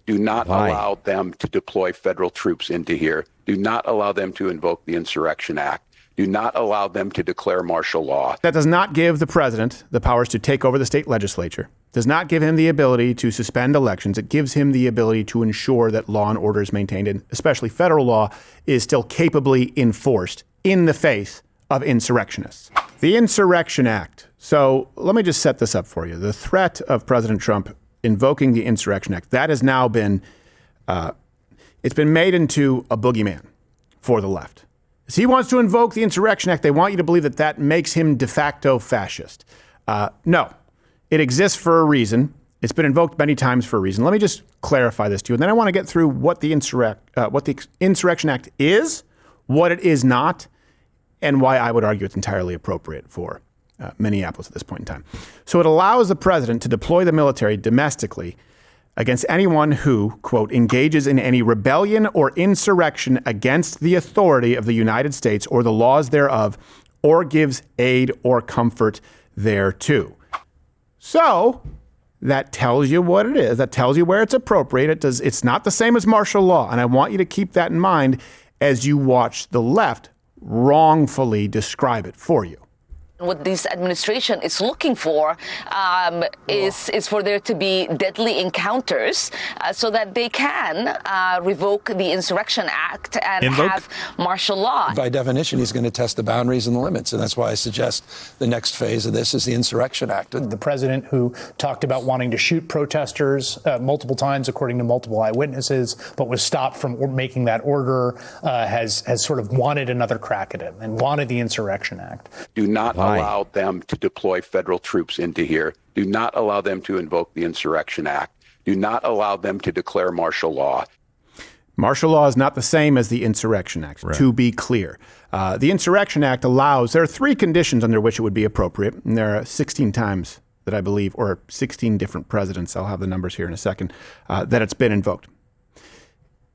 Do not allow them to deploy federal troops into here. Do not allow them to invoke the Insurrection Act. Do not allow them to declare martial law. That does not give the president the powers to take over the state legislature, does not give him the ability to suspend elections. It gives him the ability to ensure that law and order is maintained, and especially federal law is still capably enforced in the face of insurrectionists. The Insurrection Act. So let me just set this up for you. The threat of President Trump invoking the Insurrection Act, that has now been, it's been made into a boogeyman for the left. As he wants to invoke the Insurrection Act, they want you to believe that that makes him de facto fascist. No, it exists for a reason. It's been invoked many times for a reason. Let me just clarify this to you. And then I want to get through what the Insurrection Act is, what it is not, and why I would argue it's entirely appropriate for Minneapolis at this point in time. So it allows the president to deploy the military domestically against anyone who, quote, engages in any rebellion or insurrection against the authority of the United States or the laws thereof, or gives aid or comfort thereto. So that tells you what it is. That tells you where it's appropriate. It's not the same as martial law. And I want you to keep that in mind as you watch the left wrongfully describe it for you. What this administration is looking for is for there to be deadly encounters so that they can revoke the Insurrection Act and have martial law. By definition, he's going to test the boundaries and the limits. And that's why I suggest the next phase of this is the Insurrection Act. The president who talked about wanting to shoot protesters multiple times, according to multiple eyewitnesses, but was stopped from making that order, has sort of wanted another crack at him and wanted the Insurrection Act. Do not allow them to deploy federal troops into here. Do not allow them to invoke the Insurrection Act. Do not allow them to declare martial law. Martial law is not the same as the Insurrection Act, to be clear. The Insurrection Act allows, there are 3 conditions under which it would be appropriate, and there are 16 times that I believe, or 16 different presidents, I'll have the numbers here in a second, that it's been invoked.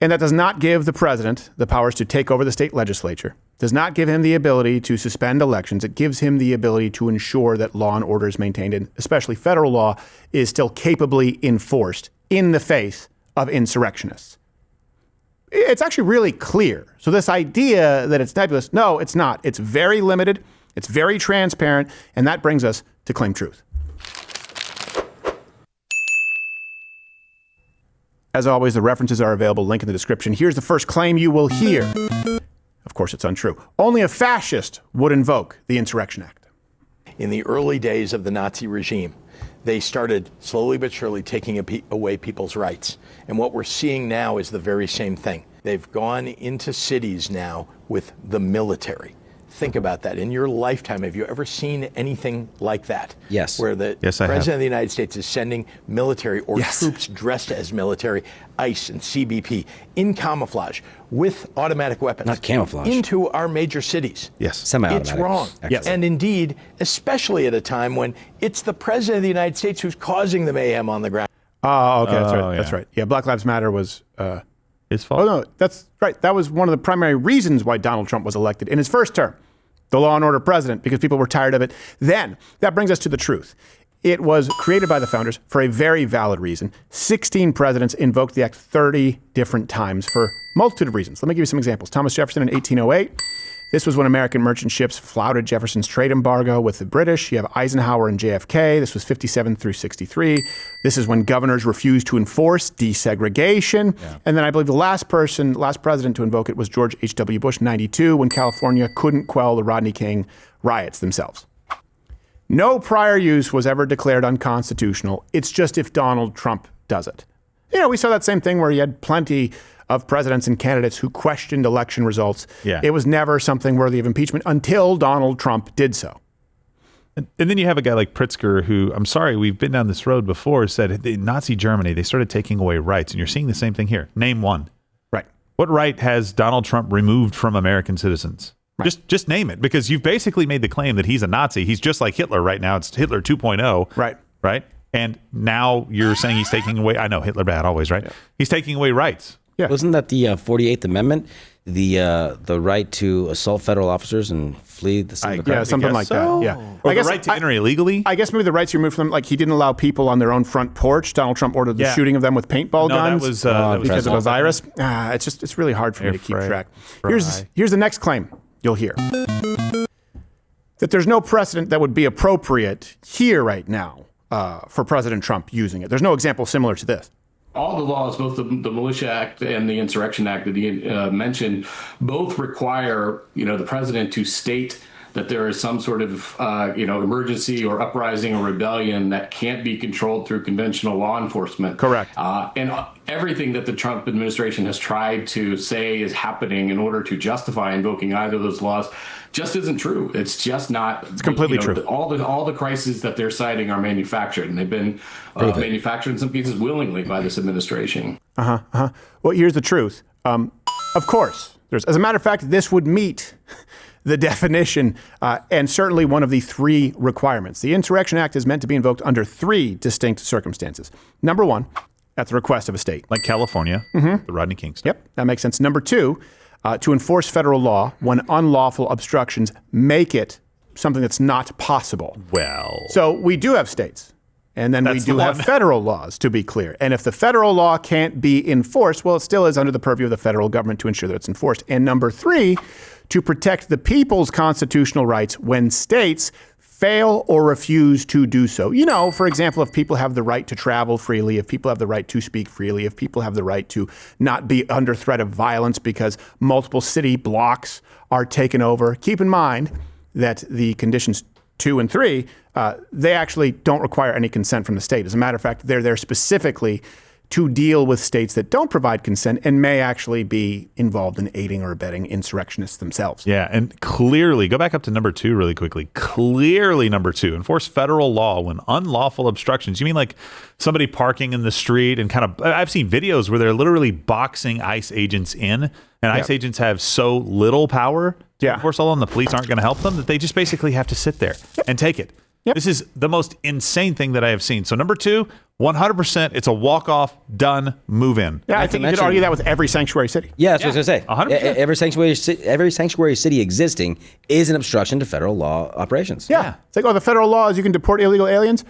And that does not give the president the powers to take over the state legislature, does not give him the ability to suspend elections. It gives him the ability to ensure that law and order is maintained, and especially federal law is still capably enforced in the face of insurrectionists. It's actually really clear. So this idea that it's nebulous, no, it's not. It's very limited. It's very transparent. And that brings us to Claim Truth. As always, the references are available, link in the description. Here's the first claim you will hear. Of course, it's untrue. Only a fascist would invoke the Insurrection Act. In the early days of the Nazi regime, they started slowly but surely taking away people's rights. And what we're seeing now is the very same thing. They've gone into cities now with the military. Think about that. In your lifetime, have you ever seen anything like that? Yes. Where the President of the United States is sending military or troops dressed as military, ICE and CBP, in camouflage with automatic weapons. Not camouflage. Into our major cities. Yes. Semi-automatic. It's wrong. Yes. And indeed, especially at a time when it's the President of the United States who's causing the mayhem on the ground. Oh, okay. That's right. Yeah. That's right. Yeah. Black Lives Matter was his fault. Oh, no. That's right. That was one of the primary reasons why Donald Trump was elected in his first term. The law and order president, because people were tired of it. Then that brings us to the truth. It was created by the founders for a very valid reason. 16 presidents invoked the act 30 different times for a multitude of reasons. Let me give you some examples. Thomas Jefferson in 1808. This was when American merchant ships flouted Jefferson's trade embargo with the British. You have Eisenhower and JFK. This was 57 through 63. This is when governors refused to enforce desegregation. Yeah. And then I believe the last president to invoke it was George H.W. Bush, 92, when California couldn't quell the Rodney King riots themselves. No prior use was ever declared unconstitutional. It's just if Donald Trump does it. You know, we saw that same thing where you had plenty of presidents and candidates who questioned election results. Yeah. It was never something worthy of impeachment until Donald Trump did so. And then you have a guy like Pritzker who, I'm sorry, we've been down this road before, said in Nazi Germany, they started taking away rights. And you're seeing the same thing here. Name one. Right. What right has Donald Trump removed from American citizens? Right. Just name it, because you've basically made the claim that he's a Nazi. He's just like Hitler right now. It's Hitler 2.0. Right. Right. And now you're saying he's taking away, I know Hitler bad always, right? Yeah. He's taking away rights. Yeah. Wasn't that the 48th Amendment? The right to assault federal officers and flee the scene of a crime? Yeah, something like that. Yeah. Or the right to enter illegally? I guess maybe the rights you removed from them, like he didn't allow people on their own front porch. Donald Trump ordered the shooting of them with paintball guns because of a virus. It's really hard for me to keep track. Here's the next claim you'll hear. That there's no precedent that would be appropriate here right now for President Trump using it. There's no example similar to this. All the laws, both the Militia Act and the Insurrection Act that he mentioned, both require, the president to state that there is some sort of, emergency or uprising or rebellion that can't be controlled through conventional law enforcement. Correct. And everything that the Trump administration has tried to say is happening in order to justify invoking either of those laws just isn't true. It's just not. It's completely true. All the crises that they're citing are manufactured, and they've been manufactured in some cases willingly by this administration. Well, here's the truth. Of course, as a matter of fact, this would meet the definition and certainly one of the three requirements. The Insurrection Act is meant to be invoked under three distinct circumstances. Number one, at the request of a state. Like California, the Rodney King state. Yep, that makes sense. Number two, to enforce federal law when unlawful obstructions make it something that's not possible. Well. So we do have states. And then we do have federal laws, to be clear. And if the federal law can't be enforced, well, it still is under the purview of the federal government to ensure that it's enforced. And number three, to protect the people's constitutional rights when states fail or refuse to do so. For example, if people have the right to travel freely, if people have the right to speak freely, if people have the right to not be under threat of violence because multiple city blocks are taken over. Keep in mind that the conditions 2 and 3, they actually don't require any consent from the state. As a matter of fact, they're there specifically to deal with states that don't provide consent and may actually be involved in aiding or abetting insurrectionists themselves. Yeah, and clearly, go back up to number 2 really quickly. Clearly, number 2, enforce federal law when unlawful obstructions. You mean like somebody parking in the street and I've seen videos where they're literally boxing ICE agents in, and ICE agents have so little power to enforce the law, and the police aren't going to help them, that they just basically have to sit there and take it. Yep. This is the most insane thing that I have seen. So number 2, 100%, it's a walk-off, done, move in. Yeah, I think you could argue that with every sanctuary city. Yeah, that's what I was going to say. 100%. Every sanctuary city existing is an obstruction to federal law operations. Yeah. It's like, the federal law is you can deport illegal aliens.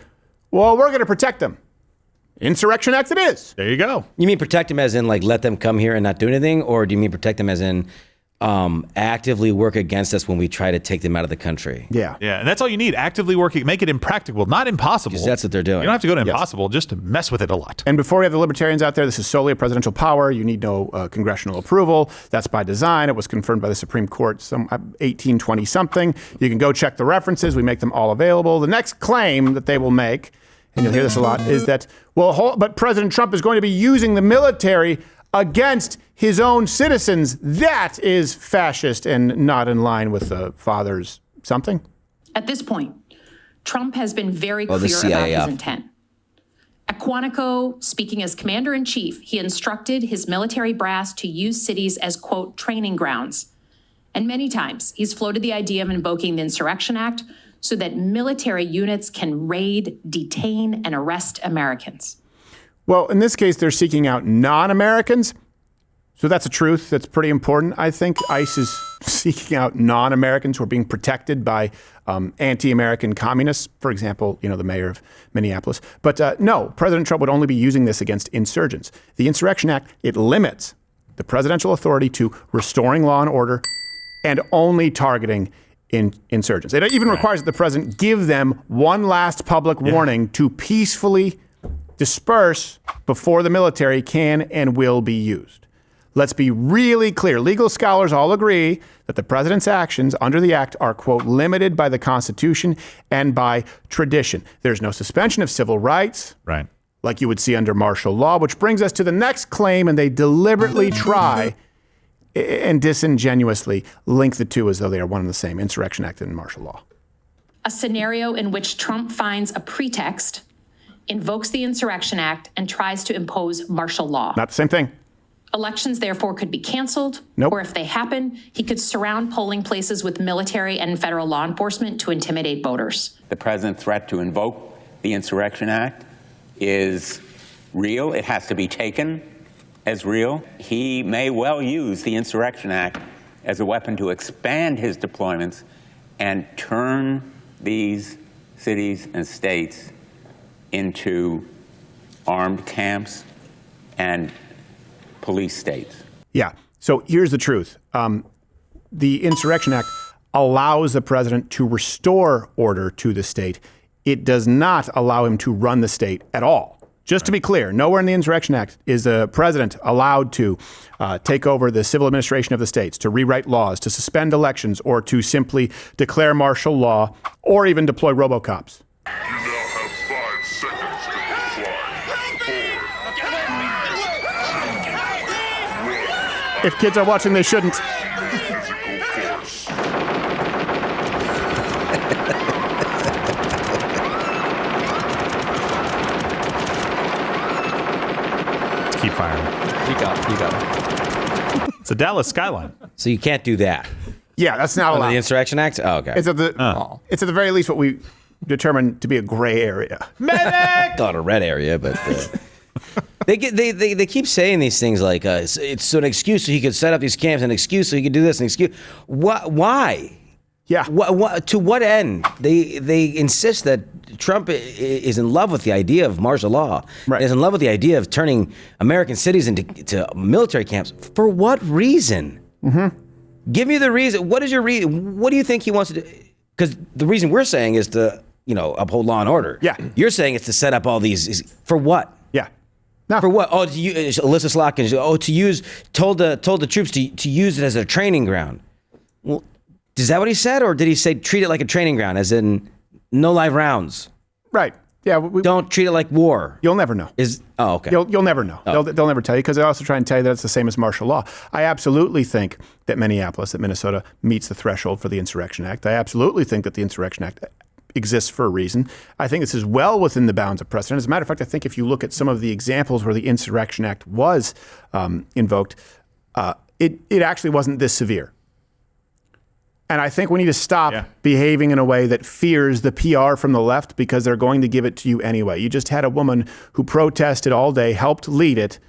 Well, we're going to protect them. Insurrection Act it is. There you go. You mean protect them as in let them come here and not do anything? Or do you mean protect them as in actively work against us when we try to take them out of the country? Yeah. Yeah, and that's all you need. Actively working, make it impractical, not impossible. Because that's what they're doing. You don't have to go to impossible, just to mess with it a lot. And before we have the libertarians out there, this is solely a presidential power. You need no congressional approval. That's by design. It was confirmed by the Supreme Court, some 1820 something. You can go check the references. We make them all available. The next claim that they will make, and you'll hear this a lot, is that, but President Trump is going to be using the military against his own citizens. That is fascist and not in line with the father's something. At this point, Trump has been very clear about his intent. At Quantico, speaking as commander-in-chief, he instructed his military brass to use cities as, quote, training grounds. And many times he's floated the idea of invoking the Insurrection Act so that military units can raid, detain, and arrest Americans. Well, in this case, they're seeking out non-Americans. So that's a truth that's pretty important. I think ICE is seeking out non-Americans who are being protected by anti-American communists, for example, the mayor of Minneapolis. But no, President Trump would only be using this against insurgents. The Insurrection Act, it limits the presidential authority to restoring law and order and only targeting insurgents. It even requires that the president give them one last public warning to peacefully disperse before the military can and will be used. Let's be really clear. Legal scholars all agree that the president's actions under the act are, quote, limited by the Constitution and by tradition. There's no suspension of civil rights, right, like you would see under martial law, which brings us to the next claim, and they deliberately try and disingenuously link the two as though they are one and the same, Insurrection Act and martial law. A scenario in which Trump finds a pretext, invokes the Insurrection Act, and tries to impose martial law. Not the same thing. Elections, therefore, could be canceled, Nope. or if they happen, he could surround polling places with military and federal law enforcement to intimidate voters. The president's threat to invoke the Insurrection Act is real. It has to be taken as real. He may well use the Insurrection Act as a weapon to expand his deployments and turn these cities and states into armed camps and police states. Yeah. So here's the truth. The Insurrection Act allows the president to restore order to the state. It does not allow him to run the state at all. Just to be clear, nowhere in the Insurrection Act is the president allowed to take over the civil administration of the states, to rewrite laws, to suspend elections, or to simply declare martial law, or even deploy robocops. You now have 5 seconds to comply. 4, 3, 2, 1. If kids are watching, they shouldn't. Physical force. Keep firing. You got it. It's a Dallas skyline. So you can't do that. Yeah, that's not Under allowed. the Insurrection Act? Oh, okay. It's at the very least what we determined to be a gray area. Medic! Call it a red area, but they keep saying these things like it's an excuse so he could set up these camps, an excuse so he could do this, an excuse. Why? Yeah. To what end? They insist that Trump is in love with the idea of martial law. Right. Is in love with the idea of turning American cities into military camps. For what reason? Mm-hmm. Give me the reason. What is your reason? What do you think he wants to do? Because the reason we're saying is to, uphold law and order. Yeah. You're saying it's to set up all these. For what? Yeah. No. For what? Oh, Alyssa Slotkin. Told the troops to use it as a training ground. Well, is that what he said, or did he say treat it like a training ground, as in no live rounds? Right. Yeah. Don't treat it like war. You'll never know. Okay. You'll never know. Oh. They'll never tell you, because they also try and tell you that it's the same as martial law. I absolutely think that Minnesota meets the threshold for the Insurrection Act. I absolutely think that the Insurrection Act exists for a reason. I think this is well within the bounds of precedent. As a matter of fact, I think if you look at some of the examples where the Insurrection Act was invoked, it actually wasn't this severe. And I think we need to stop behaving in a way that fears the PR from the left, because they're going to give it to you anyway. You just had a woman who protested all day, helped lead it,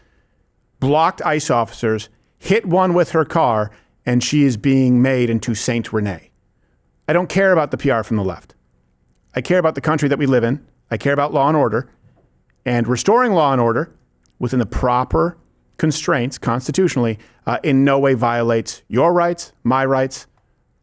blocked ICE officers, hit one with her car, and she is being made into Saint Renee. I don't care about the PR from the left. I care about the country that we live in. I care about law and order. And restoring law and order within the proper constraints constitutionally in no way violates your rights, my rights,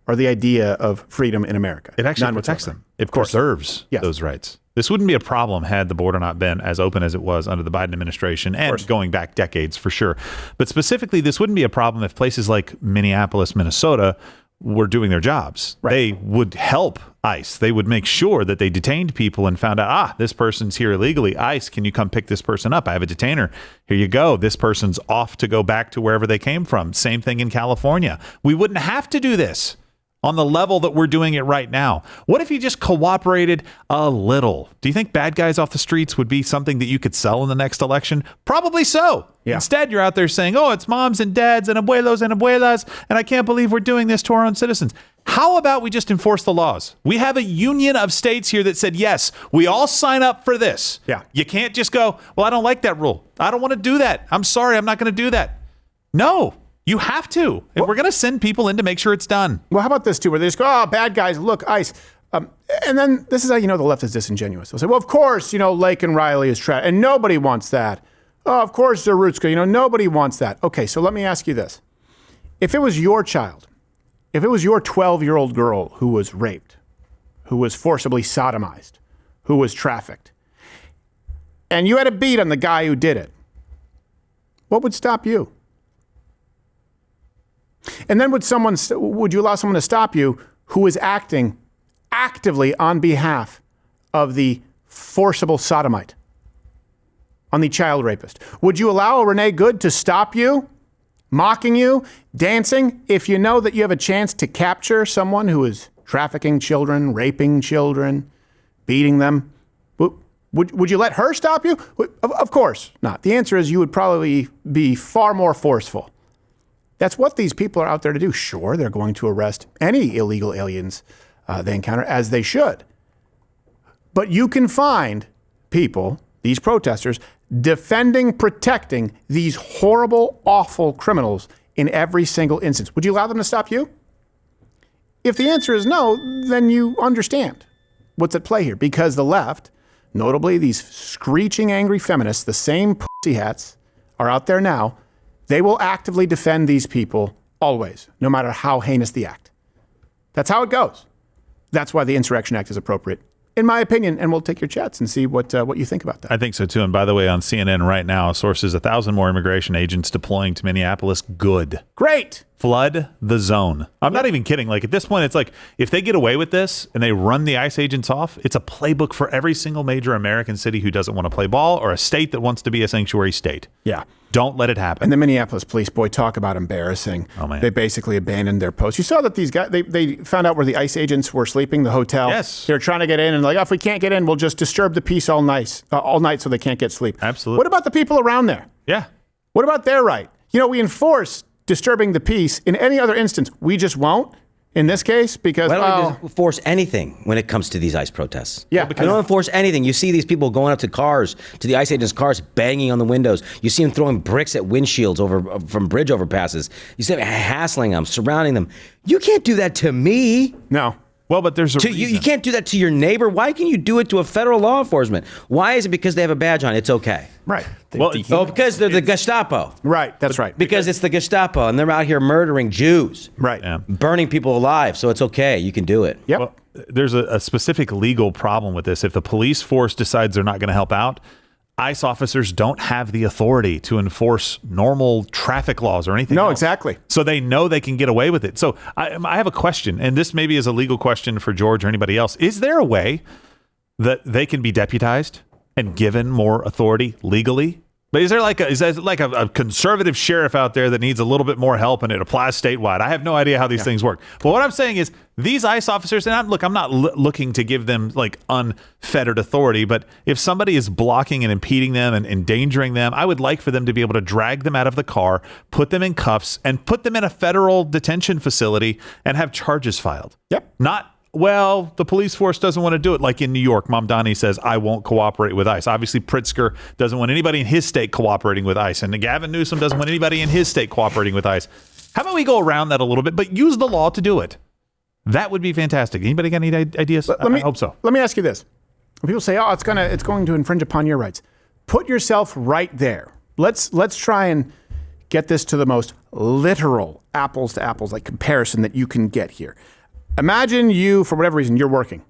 or the idea of freedom in America. It actually protects them. It preserves those rights. This wouldn't be a problem had the border not been as open as it was under the Biden administration, and going back decades for sure. But specifically, this wouldn't be a problem if places like Minneapolis, Minnesota were doing their jobs. Right. They would help ICE. They would make sure that they detained people and found out, this person's here illegally. ICE, can you come pick this person up? I have a detainer. Here you go. This person's off to go back to wherever they came from. Same thing in California. We wouldn't have to do this on the level that we're doing it right now. What if you just cooperated a little? Do you think bad guys off the streets would be something that you could sell in the next election? Probably so. Yeah. Instead, you're out there saying, it's moms and dads and abuelos and abuelas, and I can't believe we're doing this to our own citizens. How about we just enforce the laws? We have a union of states here that said, yes, we all sign up for this. Yeah. You can't just go, I don't like that rule. I don't want to do that. I'm sorry, I'm not going to do that. No. You have to. And we're going to send people in to make sure it's done. Well, how about this, too, where they just go, bad guys, look, ICE. And then this is how you know the left is disingenuous. They'll say, of course, Lake and Riley is trash, and nobody wants that. Oh, of course, Zarutska, nobody wants that. Okay, so let me ask you this. If it was your child, if it was your 12-year-old girl who was raped, who was forcibly sodomized, who was trafficked, and you had a beat on the guy who did it, what would stop you? And then would you allow someone to stop you who is acting actively on behalf of the forcible sodomite, on the child rapist? Would you allow a Renee Good to stop you, mocking you, dancing, if you know that you have a chance to capture someone who is trafficking children, raping children, beating them? Would you let her stop you? Of course not. The answer is you would probably be far more forceful. That's what these people are out there to do. Sure, they're going to arrest any illegal aliens they encounter, as they should. But you can find people, these protesters, defending, protecting these horrible, awful criminals in every single instance. Would you allow them to stop you? If the answer is no, then you understand what's at play here, because the left, notably these screeching angry feminists, the same pussy hats are out there now. They will actively defend these people always, no matter how heinous the act. That's how it goes. That's why the Insurrection Act is appropriate, in my opinion, and we'll take your chats and see what you think about that. I think so, too. And by the way, on CNN right now, sources 1,000 more immigration agents deploying to Minneapolis. Good. Great. Flood the zone. I'm not even kidding. Like, at this point, it's like, if they get away with this and they run the ICE agents off, it's a playbook for every single major American city who doesn't want to play ball, or a state that wants to be a sanctuary state. Yeah. Don't let it happen. And the Minneapolis police, boy, talk about embarrassing. Oh, man. They basically abandoned their post. You saw that these guys, they found out where the ICE agents were sleeping, the hotel. Yes. They were trying to get in and like, oh, if we can't get in, we'll just disturb the peace all night so they can't get sleep. Absolutely. What about the people around there? Yeah. What about their right? You know, we enforce disturbing the peace in any other instance. We just won't in this case because... Why don't we enforce anything when it comes to these ICE protests? Yeah. We don't enforce anything. You see these people going up to cars, to the ICE agents' cars, banging on the windows. You see them throwing bricks at windshields from bridge overpasses. You see them hassling them, surrounding them. You can't do that to me. No. Well, but there's a reason. You can't do that to your neighbor. Why can you do it to a federal law enforcement? Why is it because they have a badge on? It's okay. Right. Because they're the Gestapo. Right. That's right. Because it's the Gestapo, and they're out here murdering Jews. Right. Yeah. Burning people alive. So it's okay. You can do it. Yep. Well, there's a specific legal problem with this. If the police force decides they're not going to help out, ICE officers don't have the authority to enforce normal traffic laws or anything else. Exactly. So they know they can get away with it. So I have a question, and this maybe is a legal question for George or anybody else. Is there a way that they can be deputized and given more authority legally? But is there like a conservative sheriff out there that needs a little bit more help and it applies statewide? I have no idea how these things work. But what I'm saying is these ICE officers, and I'm not looking to give them like unfettered authority, but if somebody is blocking and impeding them and endangering them, I would like for them to be able to drag them out of the car, put them in cuffs, and put them in a federal detention facility and have charges filed. Yep. Not, well, the police force doesn't want to do it. Like in New York, Mamdani says, I won't cooperate with ICE. Obviously, Pritzker doesn't want anybody in his state cooperating with ICE. And Gavin Newsom doesn't want anybody in his state cooperating with ICE. How about we go around that a little bit, but use the law to do it? That would be fantastic. Anybody got any ideas? I hope so. Let me ask you this. When people say, oh, it's going to infringe upon your rights. Put yourself right there. Let's try and get this to the most literal apples to apples like comparison that you can get here. Imagine you, for whatever reason, you're working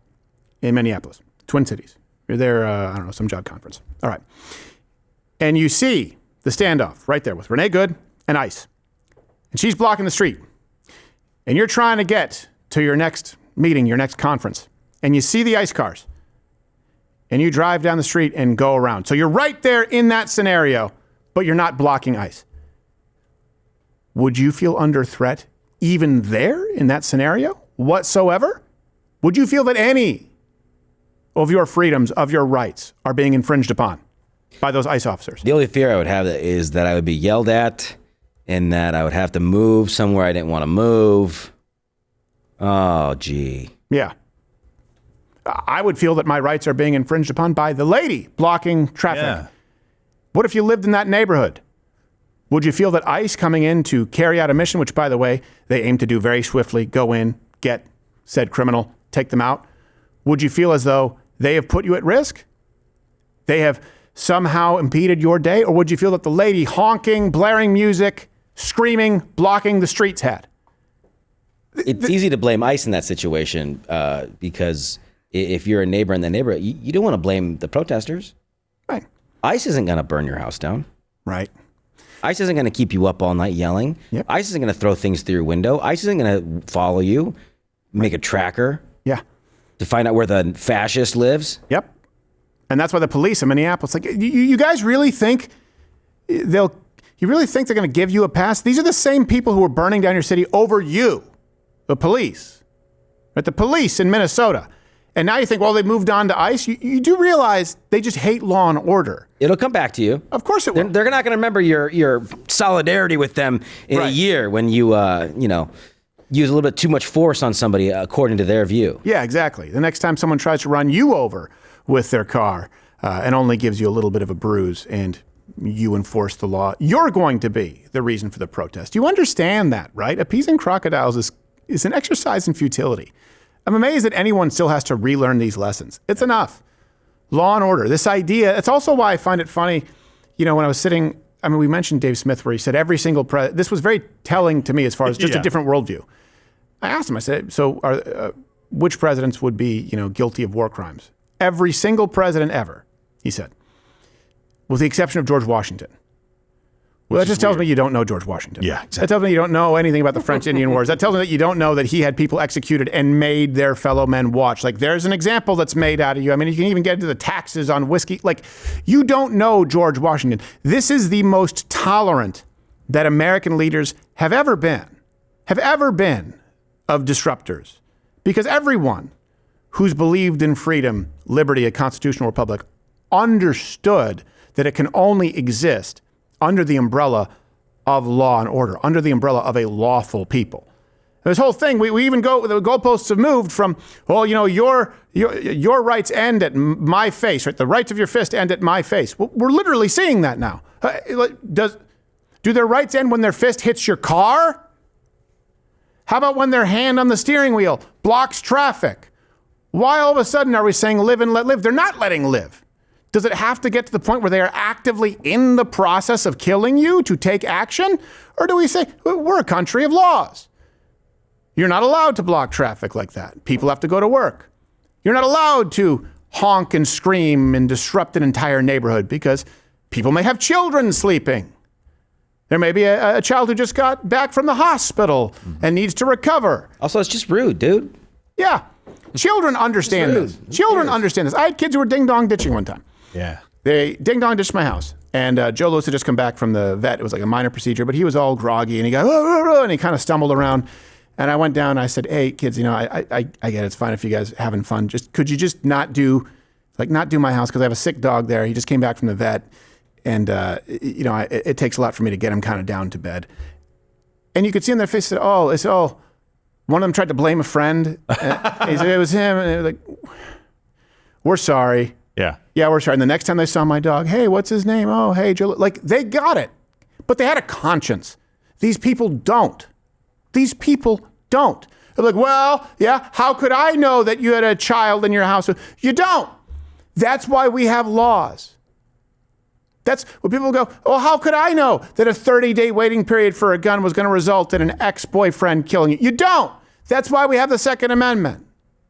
in Minneapolis, Twin Cities. You're there, I don't know, some job conference. All right. And you see the standoff right there with Renee Good and ICE. And she's blocking the street. And you're trying to get to your next meeting, your next conference. And you see the ICE cars. And you drive down the street and go around. So you're right there in that scenario, but you're not blocking ICE. Would you feel under threat even there in that scenario whatsoever? Would you feel that any of your freedoms, of your rights, are being infringed upon by those ICE officers? The only fear I would have is that I would be yelled at and that I would have to move somewhere I didn't want to move. Oh, gee. Yeah. I would feel that my rights are being infringed upon by the lady blocking traffic. Yeah. What if you lived in that neighborhood? Would you feel that ICE coming in to carry out a mission, which, by the way, they aim to do very swiftly, go in, get said criminal, take them out? Would you feel as though they have put you at risk? They have somehow impeded your day? Or would you feel that the lady honking, blaring music, screaming, blocking the streets had? It's easy to blame ICE in that situation because if you're a neighbor in the neighborhood, you don't want to blame the protesters. Right. ICE isn't going to burn your house down. Right. ICE isn't going to keep you up all night yelling. Yep. ICE isn't going to throw things through your window. ICE isn't going to follow you, make a tracker. Yeah. To find out where the fascist lives. Yep. And that's why the police in Minneapolis, like, you guys really think you really think they're going to give you a pass? These are the same people who are burning down your city over you, the police, right? The police in Minnesota. And now you think, well, they moved on to ICE. You do realize they just hate law and order. It'll come back to you. Of course it will. They're not going to remember your solidarity with them in a year when you, use a little bit too much force on somebody according to their view. Yeah, exactly. The next time someone tries to run you over with their car, and only gives you a little bit of a bruise, and you enforce the law, you're going to be the reason for the protest. You understand that, right? Appeasing crocodiles is an exercise in futility. I'm amazed that anyone still has to relearn these lessons. It's enough. Law and order, this idea, it's also why I find it funny, when I was sitting, we mentioned Dave Smith where he said every single this was very telling to me as far as just a different worldview. I asked him, I said, so which presidents would be, guilty of war crimes? Every single president ever, he said, with the exception of George Washington. Well, that just tells me you don't know George Washington. Yeah, exactly. That tells me you don't know anything about the French Indian Wars. That tells me that you don't know that he had people executed and made their fellow men watch. Like, there's an example that's made out of you. You can even get into the taxes on whiskey. Like, you don't know George Washington. This is the most tolerant that American leaders have ever been of disruptors. Because everyone who's believed in freedom, liberty, a constitutional republic, understood that it can only exist under the umbrella of law and order, under the umbrella of a lawful people. This whole thing, we even the goalposts have moved from, your rights end at my face, right? The rights of your fist end at my face. Well, we're literally seeing that now. Do their rights end when their fist hits your car? How about when their hand on the steering wheel blocks traffic? Why all of a sudden are we saying live and let live? They're not letting live. Does it have to get to the point where they are actively in the process of killing you to take action? Or do we say, we're a country of laws? You're not allowed to block traffic like that. People have to go to work. You're not allowed to honk and scream and disrupt an entire neighborhood because people may have children sleeping. There may be a child who just got back from the hospital and needs to recover. Also, it's just rude, dude. Yeah. Children understand this. Children understand this. I had kids who were ding-dong ditching one time. Yeah. They ding-dong ditched my house. And Joe Lewis had just come back from the vet. It was like a minor procedure, but he was all groggy and he got, and he kind of stumbled around. And I went down and I said, hey, kids, I get it. It's fine if you guys are having fun. Could you just not do my house? Because I have a sick dog there. He just came back from the vet. And, it takes a lot for me to get him kind of down to bed. And you could see on their face, one of them tried to blame a friend. He said, it was him. And they were like, we're sorry. Yeah, we're sorry. And the next time they saw my dog, hey, what's his name? Oh, hey, Joe. Like, they got it. But they had a conscience. These people don't. They're like, well, yeah, how could I know that you had a child in your house? You don't. That's why we have laws. That's when people go, oh, how could I know that a 30-day waiting period for a gun was going to result in an ex-boyfriend killing you? You don't. That's why we have the Second Amendment.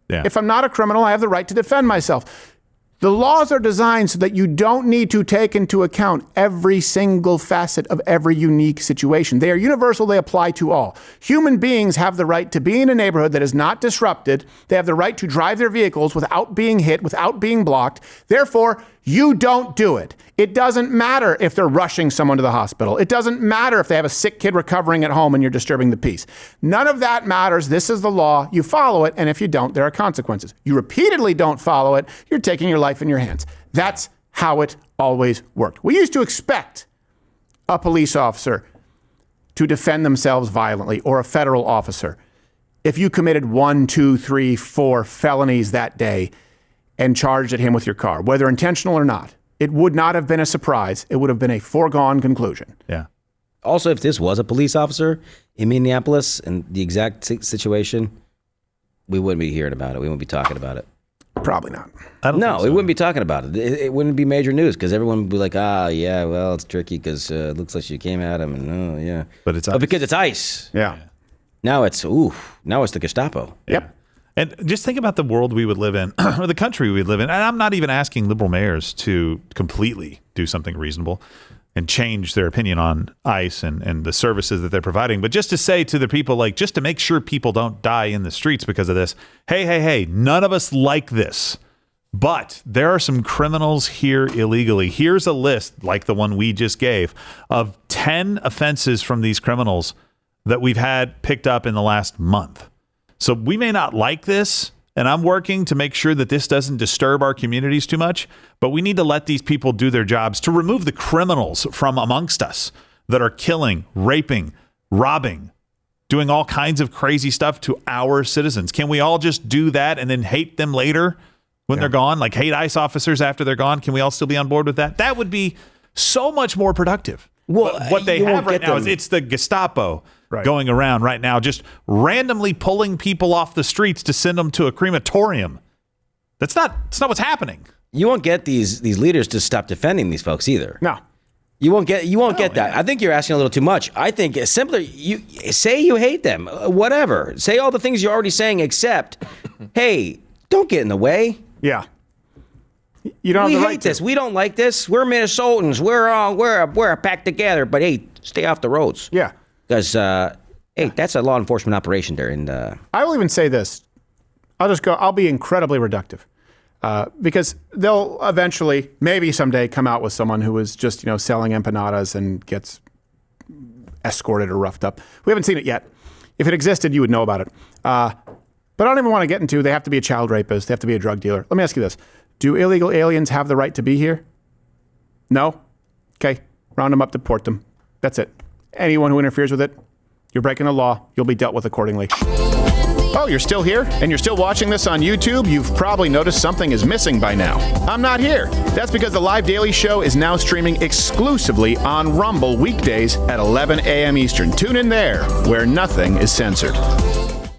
Yeah. If I'm not a criminal, I have the right to defend myself. The laws are designed so that you don't need to take into account every single facet of every unique situation. They are universal. They apply to all. Human beings have the right to be in a neighborhood that is not disrupted. They have the right to drive their vehicles without being hit, without being blocked. Therefore, you don't do it. It doesn't matter if they're rushing someone to the hospital. It doesn't matter if they have a sick kid recovering at home and you're disturbing the peace. None of that matters. This is the law. You follow it. And if you don't, there are consequences. You repeatedly don't follow it. You're taking your life in your hands. That's how it always worked. We used to expect a police officer to defend themselves violently, or a federal officer, if you committed 1, 2, 3, 4 felonies that day and charged at him with your car, whether intentional or not. It would not have been a surprise. It would have been a foregone conclusion. Yeah. Also, if this was a police officer in Minneapolis and the exact situation, we wouldn't be hearing about it. We wouldn't be talking about it. Probably not. No, we wouldn't be talking about it. It wouldn't be major news because everyone would be like, yeah, well, it's tricky because it looks like she came at him. And yeah. But it's ICE. Because it's ICE. Yeah. Now it's the Gestapo. Yep. And just think about the world we would live in, or the country we would live in. And I'm not even asking liberal mayors to completely do something reasonable and change their opinion on ICE and the services that they're providing. But just to say to the people, just to make sure people don't die in the streets because of this, hey, none of us like this. But there are some criminals here illegally. Here's a list, like the one we just gave, of 10 offenses from these criminals that we've had picked up in the last month. So we may not like this, and I'm working to make sure that this doesn't disturb our communities too much, but we need to let these people do their jobs to remove the criminals from amongst us that are killing, raping, robbing, doing all kinds of crazy stuff to our citizens. Can we all just do that and then hate them later when they're gone? Like hate ICE officers after they're gone? Can we all still be on board with that? That would be so much more productive. Well, but what they have right now is it's the Gestapo going around right now, just randomly pulling people off the streets to send them to a crematorium. That's not what's happening. You won't get these leaders to stop defending these folks either. No. You won't get that. I think you're asking a little too much. I think it's simpler, you say you hate them, whatever. Say all the things you're already saying, except, hey, don't get in the way. Yeah. You don't have the right hate this. We don't like this. We're Minnesotans. We're a pack together. But hey, stay off the roads. Yeah. Because hey, that's a law enforcement operation there. And I will even say this. I'll be incredibly reductive. Because they'll eventually, maybe someday, come out with someone who is just, selling empanadas and gets escorted or roughed up. We haven't seen it yet. If it existed, you would know about it. But I don't even want to get into, they have to be a child rapist, they have to be a drug dealer. Let me ask you this. Do illegal aliens have the right to be here? No? Okay. Round them up, deport them. That's it. Anyone who interferes with it, you're breaking the law. You'll be dealt with accordingly. Oh, you're still here? And you're still watching this on YouTube? You've probably noticed something is missing by now. I'm not here. That's because the Live Daily Show is now streaming exclusively on Rumble weekdays at 11 a.m. Eastern. Tune in there, where nothing is censored.